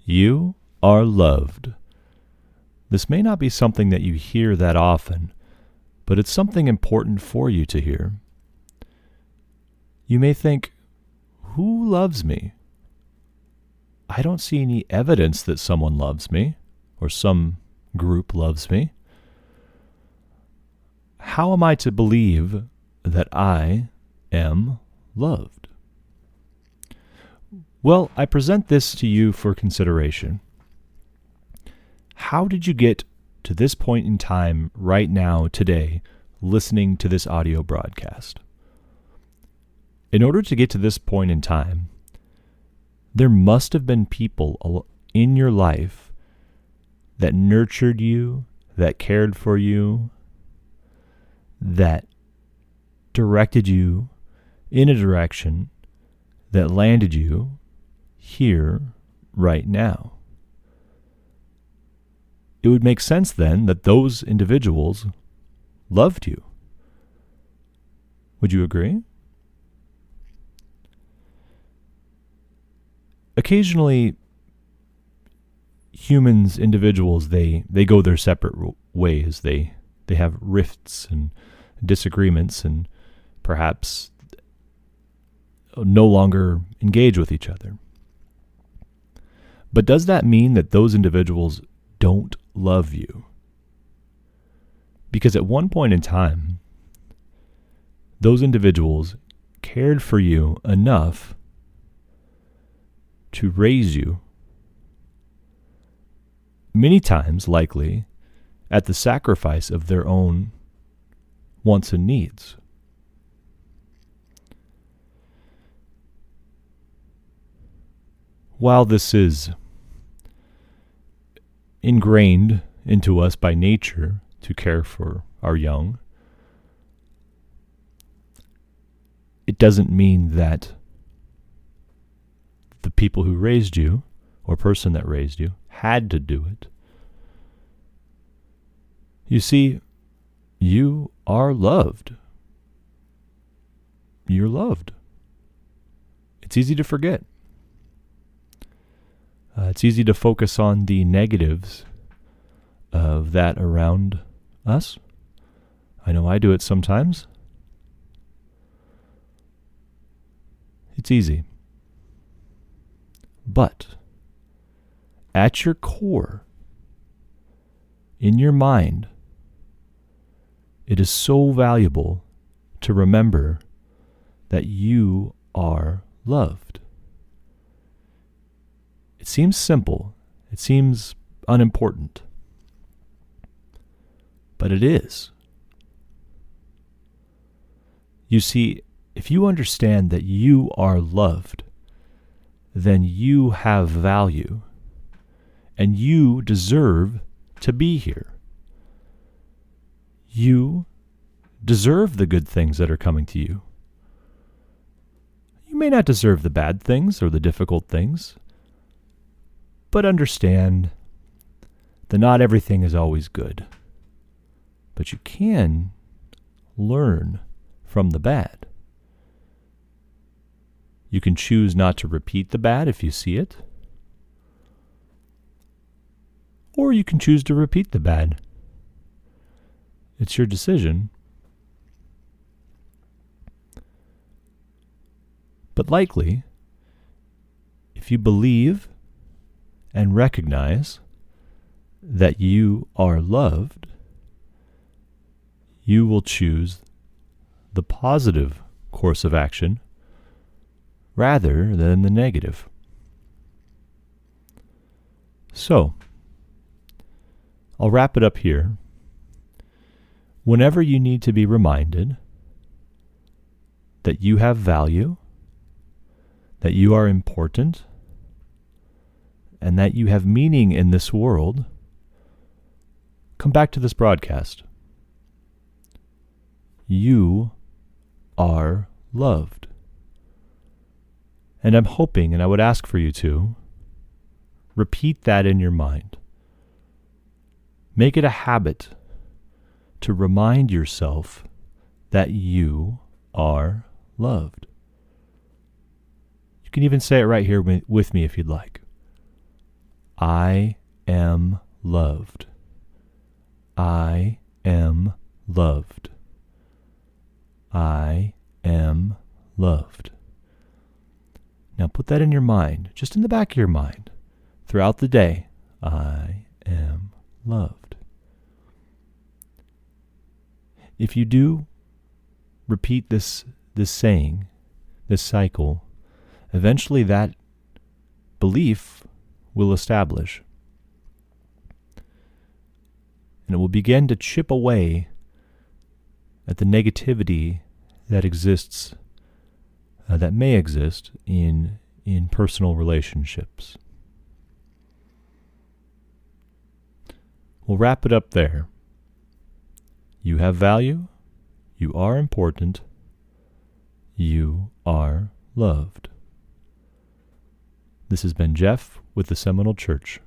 You are loved. This may not be something that you hear that often, but it's something important for you to hear. You may think, who loves me? I don't see any evidence that someone loves me or some group loves me. How am I to believe that I am loved? Well, I present this to you for consideration. How did you get to this point in time right now, today, listening to this audio broadcast? In order to get to this point in time, there must have been people in your life that nurtured you, that cared for you, that directed you in a direction that landed you here right now. It would make sense then that those individuals loved you. Would you agree? Occasionally, humans, individuals, they go their separate ways. They have rifts and disagreements and perhaps no longer engage with each other. But does that mean that those individuals don't love you? Because at one point in time, those individuals cared for you enough to raise you, many times likely at the sacrifice of their own wants and needs. While this is ingrained into us by nature to care for our young, it doesn't mean that the people who raised you, or person that raised you, had to do it. You see, you are loved. You're loved. It's easy to forget. It's easy to focus on the negatives of that around us. I know I do it sometimes. It's easy. But at your core, in your mind, it is so valuable to remember that you are loved. It seems simple. It seems unimportant. But it is. You see, if you understand that you are loved, then you have value, and you deserve to be here. You deserve the good things that are coming to you. You may not deserve the bad things or the difficult things, but understand that not everything is always good. But you can learn from the bad. You can choose not to repeat the bad if you see it, or you can choose to repeat the bad. It's your decision. But likely, if you believe and recognize that you are loved, you will choose the positive course of action rather than the negative. So, I'll wrap it up here. Whenever you need to be reminded that you have value, that you are important, and that you have meaning in this world, come back to this broadcast. You are loved. And I'm hoping, and I would ask for you to, repeat that in your mind. Make it a habit to remind yourself that you are loved. You can even say it right here with me if you'd like. I am loved. I am loved. I am loved. Now put that in your mind, just in the back of your mind, throughout the day. I am loved. If you do repeat this saying, this cycle, eventually that belief will establish. And it will begin to chip away at the negativity that exists, that may exist in personal relationships. We'll wrap it up there. You have value. You are important. You are loved. This has been Jeff with the Seminal Church.